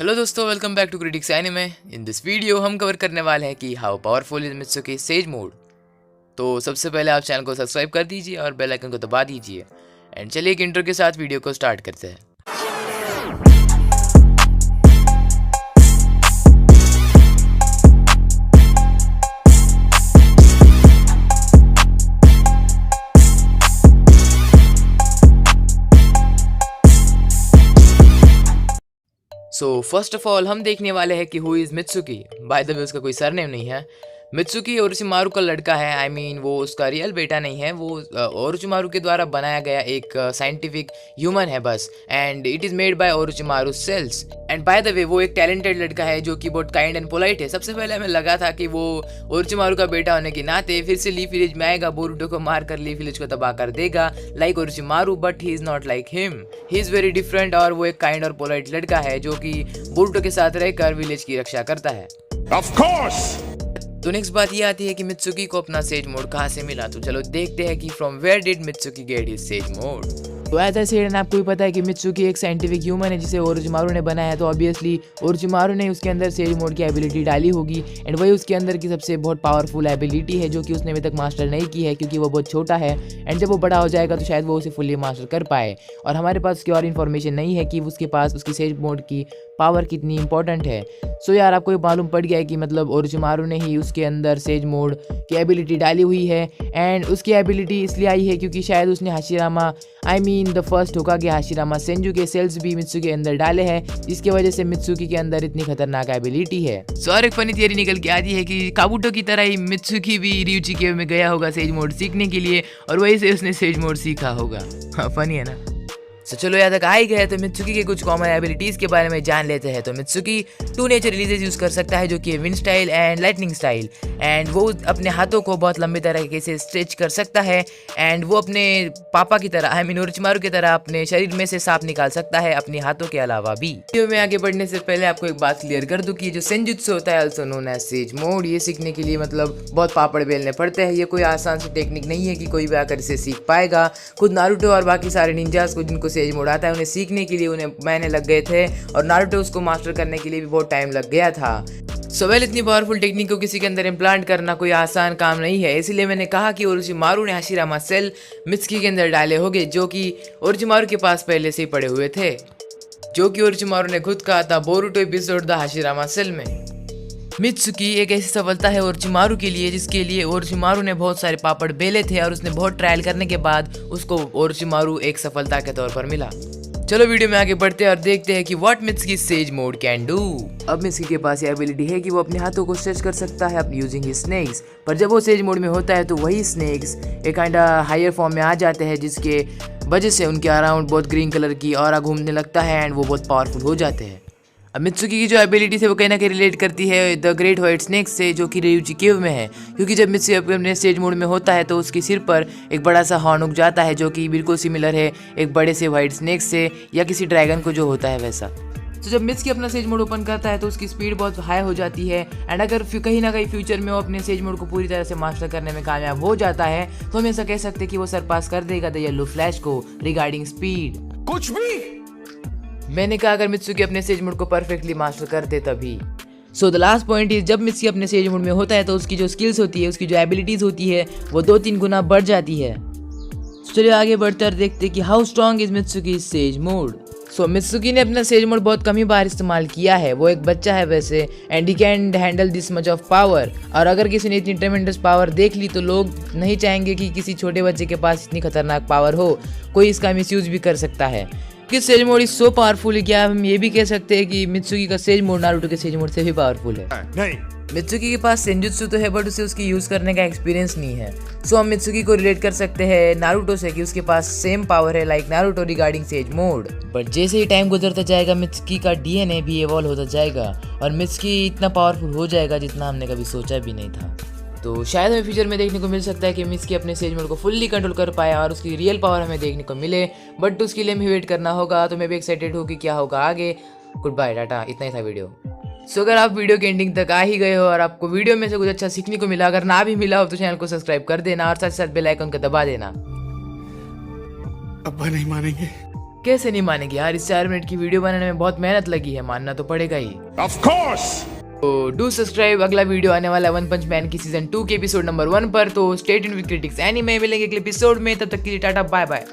Hello दोस्तों, welcome back to Critics Anime. In this video हम cover करने वाले हैं कि how powerful is Mitsuki sage mode. तो सबसे पहले आप चैनल को सब्सक्राइब कर दीजिए और बेल आइकन को दबा दीजिए। एंड चलिए एक इंट्रो के साथ वीडियो को स्टार्ट करते हैं। सो फर्स्ट ऑफ ऑल हम देखने वाले हैं कि who is Mitsuki. By the way उसका कोई सरनेम नहीं है। मित्सुकी ओरोचिमारू का लड़का है। आई मीन वो उसका रियल बेटा नहीं है, वो ओरोचिमारू के द्वारा बनाया गया एक साइंटिफिक ह्यूमन है बस। And it is made by Orochimaru cells. And by the way वो एक टैलेंटेड लड़का है जो कि बहुत काइंड एंड पोलाइट है। सबसे पहले हमें लगा था कि वो ओरोचिमारू का बेटा होने के नाते फिर से लीफ विलेज में आएगा, बोरुटो को मार कर लीफ विलेज को तबाह कर देगा like Orochimaru, but he is not like him. He is very different और वो एक काइंड और पोलाइट लड़का है जो कि बोरुटो के साथ रहकर विलेज की रक्षा करता है। Of course! तो नेक्स्ट बात ये आती है कि मित्सुकी को अपना सेज मोड कहाँ से मिला। तो चलो देखते हैं कि from where did Mitsuki get his sage mode. तो एज आई सेड, आपको भी पता है कि मित्सुकी एक साइंटिफिक ह्यूमन है जिसे ओरोचिमारू ने बनाया है। तो ऑब्वियसली ओरोचिमारू ने उसके अंदर सेज मोड की एबिलिटी डाली होगी एंड वही उसके अंदर की सबसे बहुत पावरफुल एबिलिटी है जो कि उसने अभी तक मास्टर नहीं की है क्योंकि वो बहुत छोटा है। एंड जब वो बड़ा हो जाएगा तो शायद वो उसे फुल्ली मास्टर कर पाए। और हमारे पास उसकी और इन्फॉर्मेशन नहीं है कि उसके पास उसकी सेज मोड की पावर कितनी इंपॉर्टेंट है। सो यार आपको ये मालूम पड़ गया है कि मतलब ओरोचिमारू ने ही उसके अंदर सेज मोड की एबिलिटी डाली हुई है। एंड उसकी एबिलिटी इसलिए आई है क्योंकि शायद उसने Hashirama the first होकागे Hashirama Senju के सेल्स भी मित्सुकी के अंदर डाले हैं, जिसकी वजह से मित्सुकी के अंदर इतनी खतरनाक एबिलिटी है। सो और एक फनी थियरी निकल के आती है कि काबुटो की तरह ही मित्सुकी भी ryuchi केव में गया होगा सेज मोड सीखने के लिए और वहीं से उसने सेज मोड सीखा होगा। हाँ, फनी है ना। तो चलो यहाँ तक आ ही गए तो मित्सुकी के कुछ कॉमन एबिलिटीज़ के बारे में जान लेते हैं। तो मित्सुकी 2 नेचर रिलीजेस यूज़ कर सकता है जो कि wind style and lightning style. And वो अपने हाथों को बहुत लंबे तरीके से स्ट्रेच कर सकता है। एंड वो अपने पापा की तरह ओरोचिमारू की तरह अपने शरीर में से सांप निकाल सकता है अपने हाथों के अलावा भी। वीडियो में आगे बढ़ने से पहले आपको एक बात क्लियर कर दूं कि जो सेंजुत्सु होता है also known as sage mode, ये सीखने के लिए मतलब बहुत पापड़ बेलने पड़ते हैं। ये कोई आसान सी टेक्निक नहीं है कि कोई भी आकर इसे सीख पाएगा। खुद नारुतो और बाकी सारे निंजास को जिनको सेज मोड आता है उन्हें सीखने के लिए उन्हें महीने लग गए थे और नारुतो उसको मास्टर करने के लिए भी बहुत टाइम लग गया था। वेल इतनी पावरफुल टेक्निक को किसी के अंदर इम्प्लांट करना कोई आसान काम नहीं है। इसलिए मैंने कहा कि ओरोचिमारू ने हाशिरामा सेल मित्सुकी के अंदर डाले होंगे जो कि ओरोचिमारू के पास पहले से ही पड़े हुए थे, जो कि ओरोचिमारू ने खुद कहा था Boruto episode the Hashirama cell में। मित्सुकी एक ऐसी सफलता है ओरोचिमारू के लिए जिसके लिए ओरोचिमारू ने बहुत सारे पापड़ बेले थे और उसने बहुत ट्रायल करने के बाद उसको ओरोचिमारू एक सफलता के तौर पर मिला। चलो वीडियो में आगे बढ़ते हैं और देखते हैं कि what Mitsuki sage mode can do. अब मित्सुकी के पास ये एबिलिटी है कि वो अपने हाथों को स्ट्रेच कर सकता है यूजिंग हिज स्नेक्स। पर जब वो सेज मोड में होता है तो वही स्नेक्स एक काइंड हायर फॉर्म में आ जाते हैं जिसके वजह से उनके अराउंड बहुत ग्रीन कलर की ऑरा घूमने लगता है एंड वो बहुत पावरफुल हो जाते हैं। अब मित्सुकी की जो एबिलिटी है वो कहीं ना कहीं रिलेट करती है द ग्रेट व्हाइट स्नेक से जो कि ryuchi केव में है, क्योंकि जब मित्सुकी अपने स्टेज मोड में होता है तो उसके सिर पर एक बड़ा सा हॉर्न उग जाता है जो कि बिल्कुल सिमिलर है एक बड़े से व्हाइट स्नेक से या किसी ड्रैगन को जो होता है वैसा। तो जब मित्सुकी अपना सेज मोड ओपन करता है तो उसकी स्पीड बहुत हाई हो जाती है। एंड अगर कहीं ना कहीं फ्यूचर में वो अपने सेज मोड को पूरी तरह से मास्टर करने में कामयाब हो जाता है तो हम ऐसा कह सकते हैं कि वो सरपास कर देगा द येलो फ्लैश को रिगार्डिंग स्पीड। कुछ भी मैंने कहा अगर मित्सुकी अपने सेज मोड को परफेक्टली मास्टर कर दे तभी। So the last point is जब मित्सुकी अपने सेज मोड में होता है तो उसकी जो स्किल्स होती है, उसकी जो एबिलिटीज होती है वो 2-3 गुना बढ़ जाती है। चलिए आगे बढ़ते और देखते कि how strong is Mitsuki sage mode. So Mitsuki ने अपना सेज मोड बहुत कम ही बार इस्तेमाल किया है। वो एक बच्चा है वैसे and he can handle this much of power. और अगर किसी ने इतनी ट्रेमेंडस पावर देख ली तो लोग नहीं चाहेंगे कि किसी छोटे बच्चे के पास इतनी खतरनाक पावर हो। कोई इसका मिसयूज भी कर सकता है कि sage mode is so powerful है। क्या हम ये भी कह सकते हैं कि मित्सुकी का सेज मोड नारुतो के सेज मोड से भी पावरफुल है? नहीं। मित्सुकी के पास सेंजुत्सु तो है बट उसे उसकी यूज करने का एक्सपीरियंस नहीं है। सो हम मित्सुकी को रिलेट कर सकते हैं नारुतो से कि उसके पास सेम पावर है like Naruto regarding sage mode. But जैसे ही टाइम गुजरता जाएगा मित्सुकी का डीएनए भी इवॉल्व होता जाएगा और मित्सुकी इतना पावरफुल हो जाएगा जितना हमने कभी सोचा भी नहीं था। तो शायद हमें फ्यूचर में देखने को मिल सकता है कि मित्सुकी अपने सेज मोड को फुल्ली कंट्रोल कर पाए और उसकी रियल पावर हमें देखने को मिले। बट उसके लिए हमें वेट करना होगा। तो मैं भी एक्साइटेड हूँ कि क्या होगा आगे। गुड बाय, टाटा, इतना ही था वीडियो। सो अगर आप वीडियो के एंडिंग तक आ ही गए हो और आपको वीडियो में से कुछ अच्छा सीखने को मिला, अगर ना भी मिला हो तो चैनल को सब्सक्राइब कर देना और साथ साथ बेल आइकन को दबा देना। अब्बा नहीं मानेंगे। कैसे नहीं मानेंगे यार, इस 4 मिनट की वीडियो बनाने में बहुत मेहनत लगी है, मानना तो पड़ेगा ही। Of course! तो डू सब्सक्राइब। अगला वीडियो आने वाला है वन पंच मैन की सीजन 2 के एपिसोड नंबर 1 पर। तो stay tuned with critics anime, मिलेंगे अगले एपिसोड में, तब तक के लिए टाटा बाय बाय।